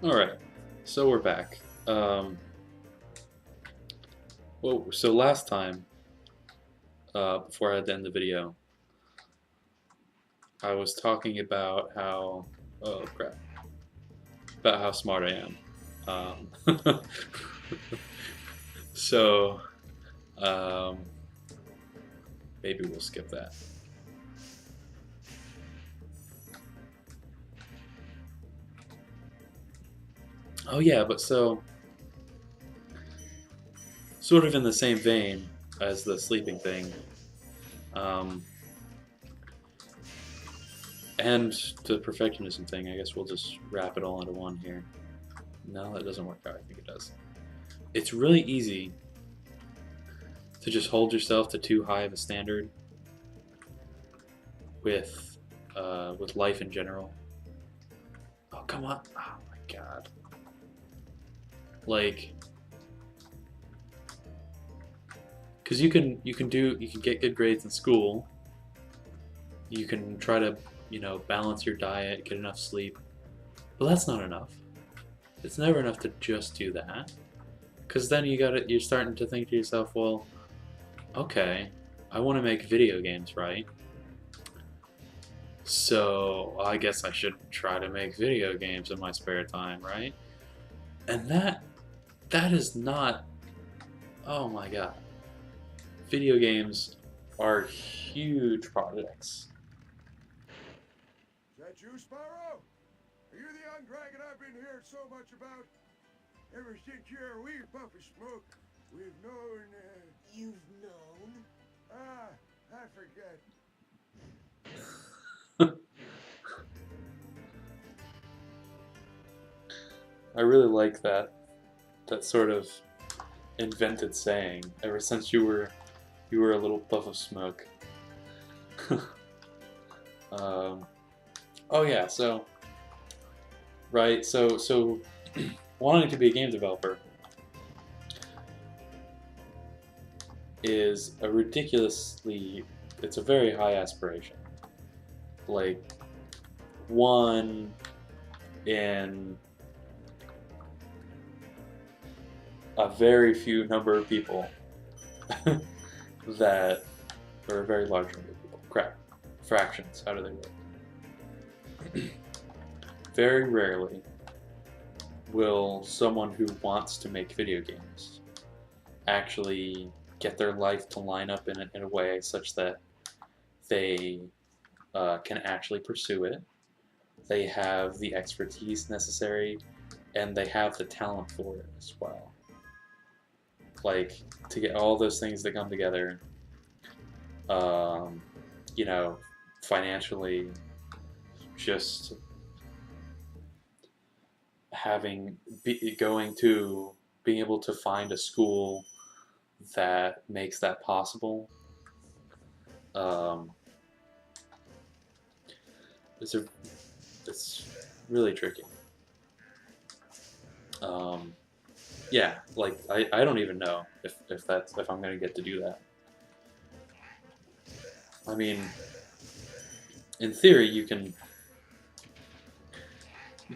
Alright, so we're back. Well, so last time, before I had to end the video, I was talking about how, oh crap, about how smart I am. So, um, maybe we'll skip that. Oh yeah, but so, sort of in the same vein as the sleeping thing, um, and the perfectionism thing, I guess we'll just wrap it all into one here. No, that doesn't work out. I think it does. It's really easy to just hold yourself to too high of a standard with life in general. Oh come on! Oh my god! Like, because you can get good grades in school. You can try to balance your diet, get enough sleep, but that's not enough. It's never enough to just do that. Because then you're starting to think to yourself, well, okay, I want to make video games, right? So I guess I should try to make video games in my spare time, right? And that is not. Oh my god, video games are huge projects. Is that you, Spyro? Are you the young dragon I've been hearing so much about? Ever since you're a wee puff of smoke, we've known, You've known? I forget. I really like that sort of invented saying. Ever since you were a little puff of smoke. um, oh yeah, so right, so wanting to be a game developer is a ridiculously it's a very high aspiration. Like one in a very few number of people that or a very large number of people. Crap. Fractions, how do they work? Very rarely will someone who wants to make video games actually get their life to line up in a way such that they can actually pursue it. They have the expertise necessary, and they have the talent for it as well. Like, to get all those things to come together, um, you know, financially, just going to being able to find a school that makes that possible. Um, it's a it's really tricky. Um, yeah, like I don't even know if I'm gonna get to do that. I mean, in theory, you can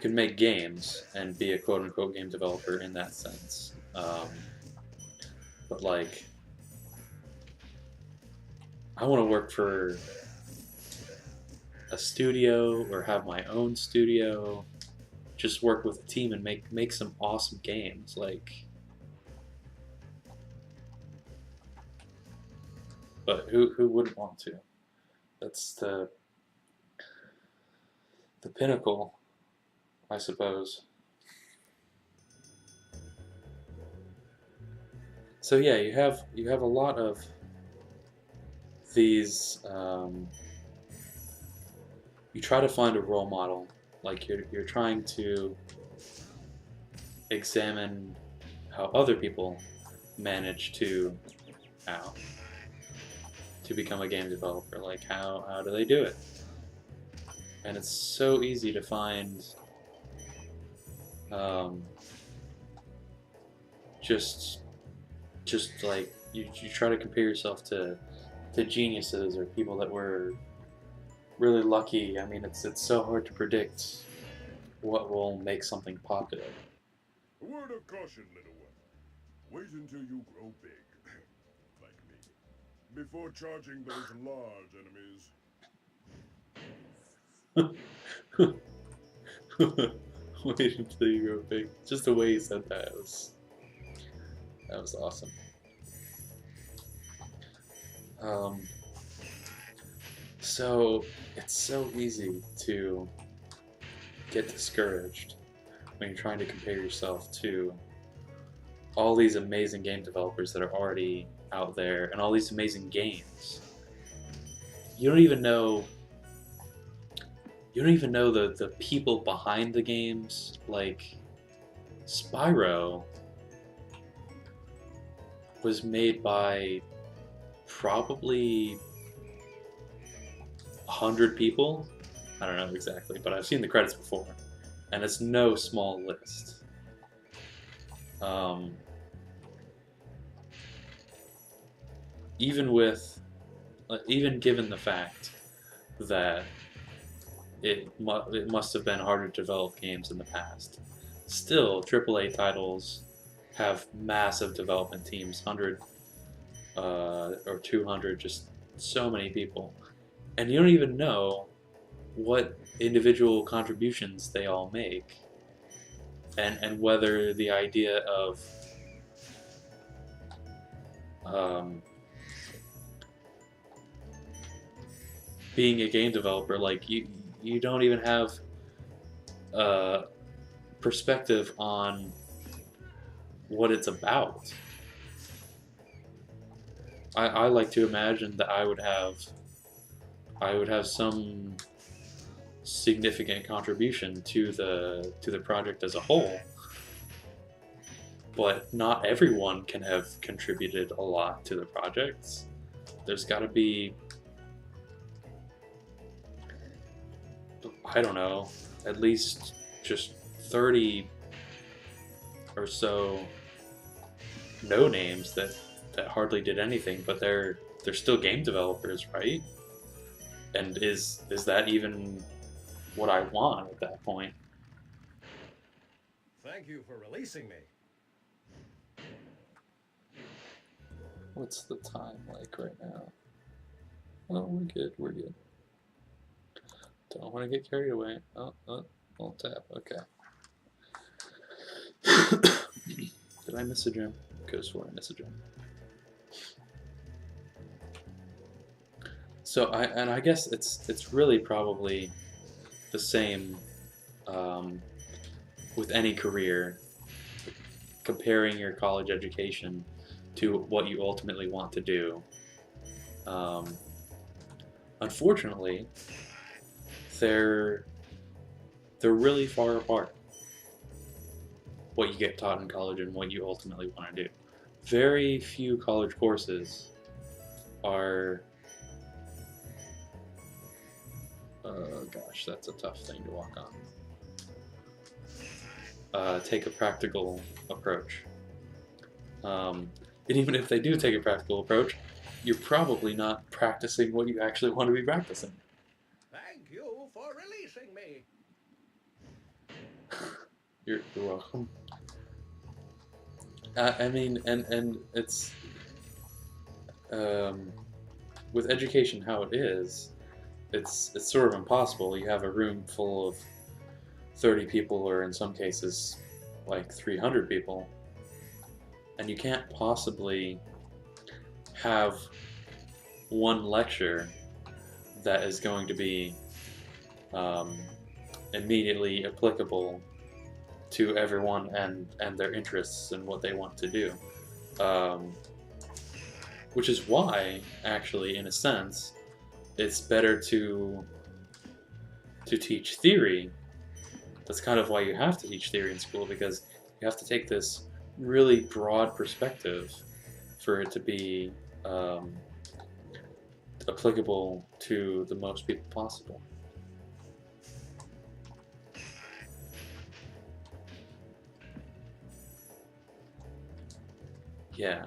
make games and be a quote unquote game developer in that sense. But like, I want to work for a studio or have my own studio. Just work with a team and make some awesome games. Like, but who wouldn't want to? That's the pinnacle, I suppose. So yeah, you have a lot of these. You try to find a role model, like you're trying to examine how other people manage how to become a game developer. Like how do they do it? And it's so easy to find um, just like you try to compare yourself to geniuses or people that were really lucky. I mean, it's so hard to predict what will make something popular. A word of caution, little one. Wait until you grow big, like me, before charging those large enemies. Wait until you grow big. Just the way he said that was awesome. So it's so easy to get discouraged when you're trying to compare yourself to all these amazing game developers that are already out there and all these amazing games. You don't even know the people behind the games. Like Spyro was made by probably 100 people. I don't know exactly, but I've seen the credits before, and it's no small list. Even given the fact that it must have been harder to develop games in the past, still AAA titles have massive development teams, 100 or 200, just so many people, and you don't even know what individual contributions they all make, and whether the idea of being a game developer, like you don't even have perspective on what it's about. I like to imagine that I would have some significant contribution to the project as a whole, but not everyone can have contributed a lot to the projects. There's got to be, I don't know, at least just 30 or so no names that hardly did anything, but they're still game developers, right? And is that even what I want at that point? Thank you for releasing me. What's the time like right now? Oh, we're good, we're good. Don't want to get carried away. Oh, I'll tap, okay. Did I miss a gem? Could have sworn I missed a gem. So I guess it's really probably the same with any career. Comparing your college education to what you ultimately want to do. Unfortunately, they're really far apart. What you get taught in college and what you ultimately want to do. Very few college courses are. Gosh, that's a tough thing to walk on. Take a practical approach. And even if they do take a practical approach, you're probably not practicing what you actually want to be practicing. Thank you for releasing me. You're welcome. I mean, and it's with education how it is, it's sort of impossible. You have a room full of 30 people, or in some cases, like 300 people, and you can't possibly have one lecture that is going to be immediately applicable to everyone and their interests and what they want to do. Which is why, actually, in a sense, it's better to teach theory. That's kind of why you have to teach theory in school, because you have to take this really broad perspective for it to be applicable to the most people possible. Yeah.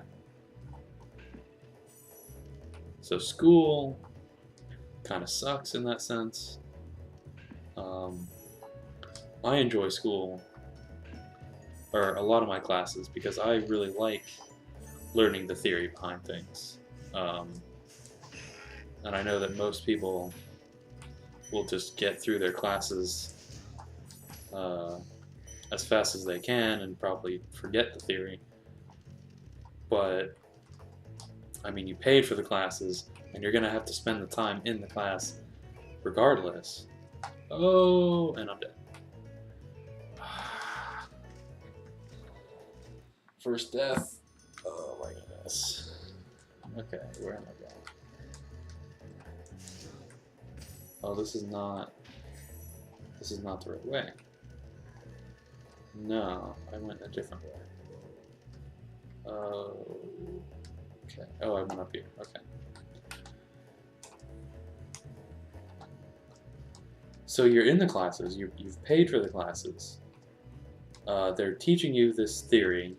So school kind of sucks in that sense. I enjoy school, or a lot of my classes, because I really like learning the theory behind things. And I know that most people will just get through their classes as fast as they can and probably forget the theory. But, I mean, you paid for the classes, and you're going to have to spend the time in the class regardless. Oh, and I'm dead. First death. Oh my goodness. Okay, where am I going? Oh, this is not the right way. No, I went a different way. Oh, okay. Oh, I went up here. Okay. So you're in the classes. You've paid for the classes. They're teaching you this theory.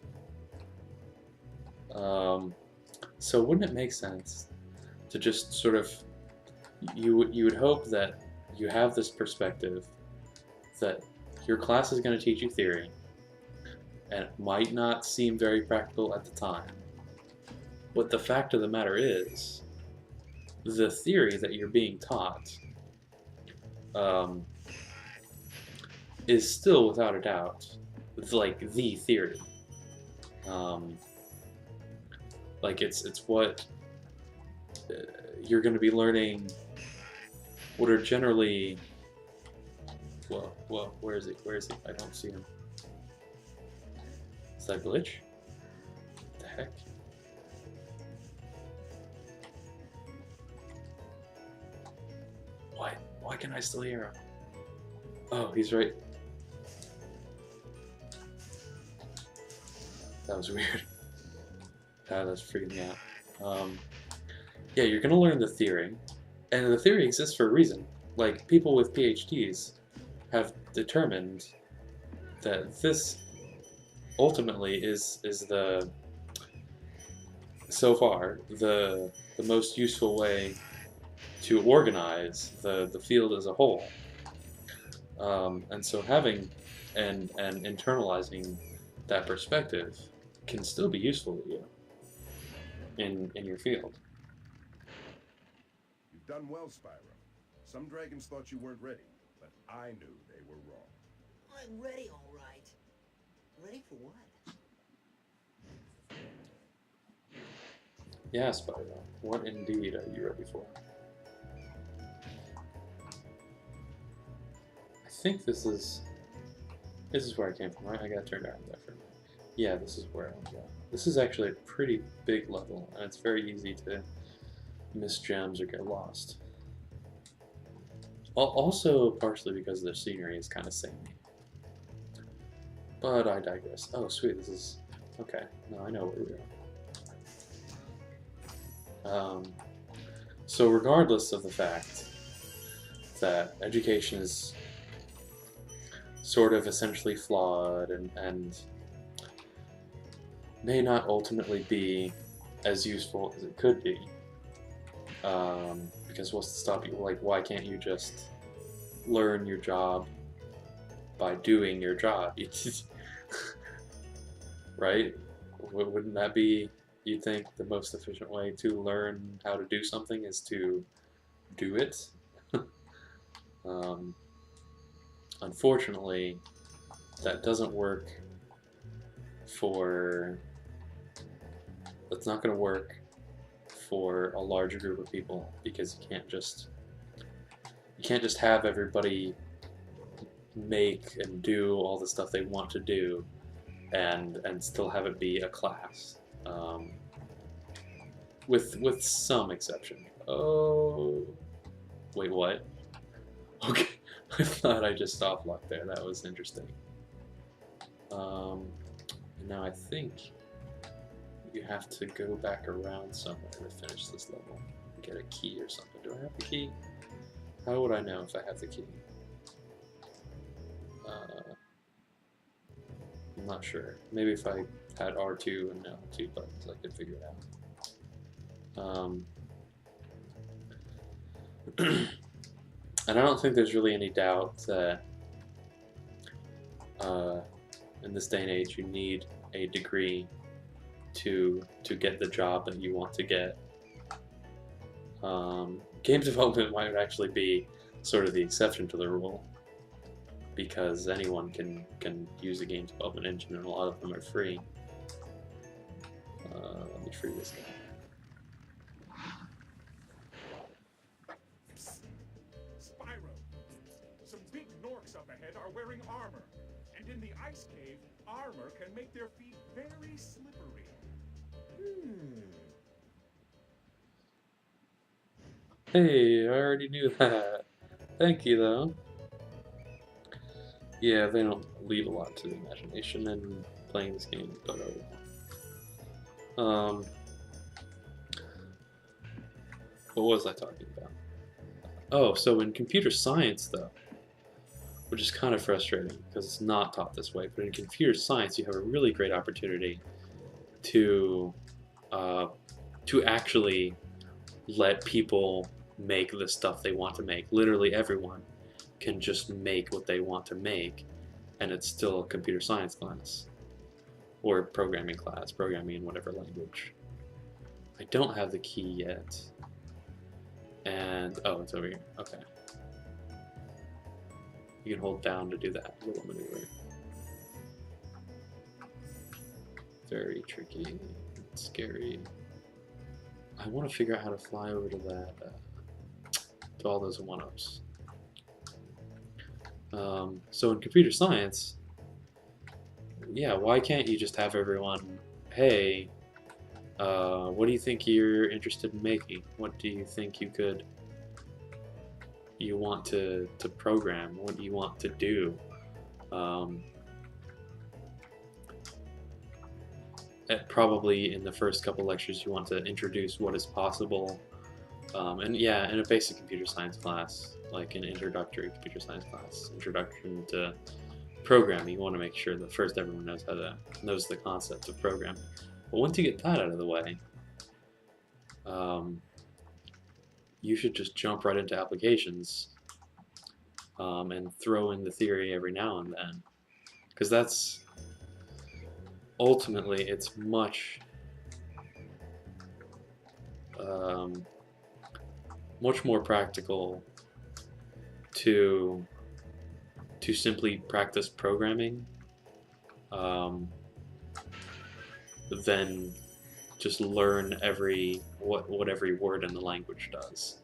So wouldn't it make sense to just sort of, you would hope that you have this perspective that your class is going to teach you theory, and it might not seem very practical at the time, but the fact of the matter is, the theory that you're being taught is still, without a doubt, like the theory. Like it's what you're going to be learning. What are generally, whoa, where is he? Where is he? I don't see him. Is that a glitch? What the heck? Why can I still hear him? Oh, he's right. That was weird. That's freaking me out. Yeah, you're gonna learn the theory, and the theory exists for a reason. Like, people with PhDs have determined that this ultimately is the, so far, the most useful way to organize the field as a whole. And so having and internalizing that perspective can still be useful to you in your field. You've done well, Spyro. Some dragons thought you weren't ready, but I knew they were wrong. I'm ready, all right. Ready for what? Yeah, Spyro, what indeed are you ready for? I think this is where I came from, right? I got turned around there for a minute. Yeah, this is where I'm going. This is actually a pretty big level, and it's very easy to miss gems or get lost. Also, partially because the scenery is kind of samey. But I digress. Oh, sweet, this is... Okay, no, I know where we are. So regardless of the fact that education is sort of essentially flawed and may not ultimately be as useful as it could be, because what's to stop you? Like, why can't you just learn your job by doing your job? Right? Wouldn't that be, you think, the most efficient way to learn how to do something is to do it? Unfortunately, that doesn't work for... That's not going to work for a larger group of people, because you can't just have everybody make and do all the stuff they want to do and still have it be a class, with some exception. Oh, wait, what? Okay, I thought I just soft locked there. That was interesting. Now I think you have to go back around somewhere to finish this level. Get a key or something. Do I have the key? How would I know if I have the key? I'm not sure. Maybe if I had R2 and L2 buttons, I could figure it out. And I don't think there's really any doubt that in this day and age, you need a degree to get the job that you want to get. Game development might actually be sort of the exception to the rule, because anyone can use a game development engine, and a lot of them are free. Let me free this guy. Spyro, some big Norks up ahead are wearing armor, and in the ice cave, armor can make their feet very slippery. Hey, I already knew that. Thank you, though. Yeah, they don't leave a lot to the imagination in playing this game, but what was I talking about? Oh, so in computer science, though, which is kind of frustrating because it's not taught this way, but in computer science, you have a really great opportunity to actually let people make the stuff they want to make. Literally everyone can just make what they want to make, and it's still a computer science class or programming class, programming in whatever language. I don't have the key yet, and oh, it's over here. Okay, you can hold down to do that little maneuver. Very tricky, scary. I want to figure out how to fly over to that, to all those one-ups. So in computer science, yeah, why can't you just have everyone, hey, what do you think you're interested in making? What do you think you want to program? What do you want to do? Probably in the first couple lectures you want to introduce what is possible, and yeah, in a basic computer science class, like an introductory computer science class, introduction to programming, you want to make sure that first everyone knows the concept of programming. But once you get that out of the way, you should just jump right into applications, and throw in the theory every now and then, because that's ultimately, it's much more practical to simply practice programming than just learn what every word in the language does.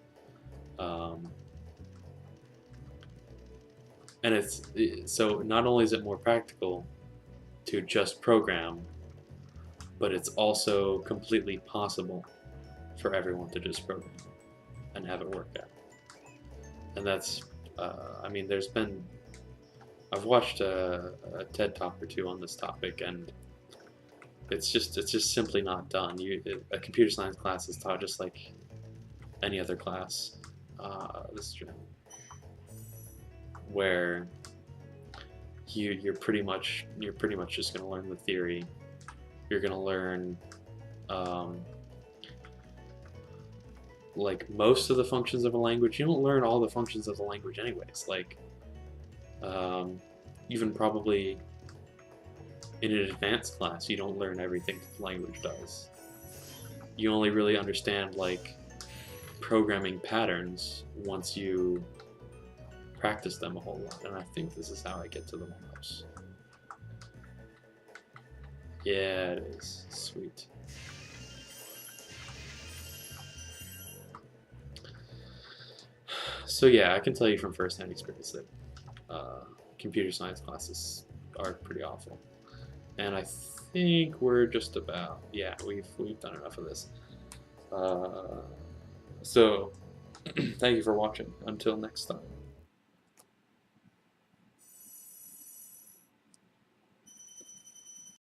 And so not only is it more practical to just program, but it's also completely possible for everyone to just program and have it work out. And that's, I mean, I've watched a TED Talk or two on this topic, and it's just simply not done. A computer science class is taught just like any other class. This is where you're pretty much just going to learn the theory. You're going to learn like most of the functions of a language. You don't learn all the functions of the language anyways. Like even probably in an advanced class, you don't learn everything that the language does. You only really understand like programming patterns once you practice them a whole lot, and I think this is how I get to the one-ups. Yeah, it is. Sweet. So yeah, I can tell you from first-hand experience that computer science classes are pretty awful. And I think we're just about, yeah, we've done enough of this. So thank you for watching. Until next time.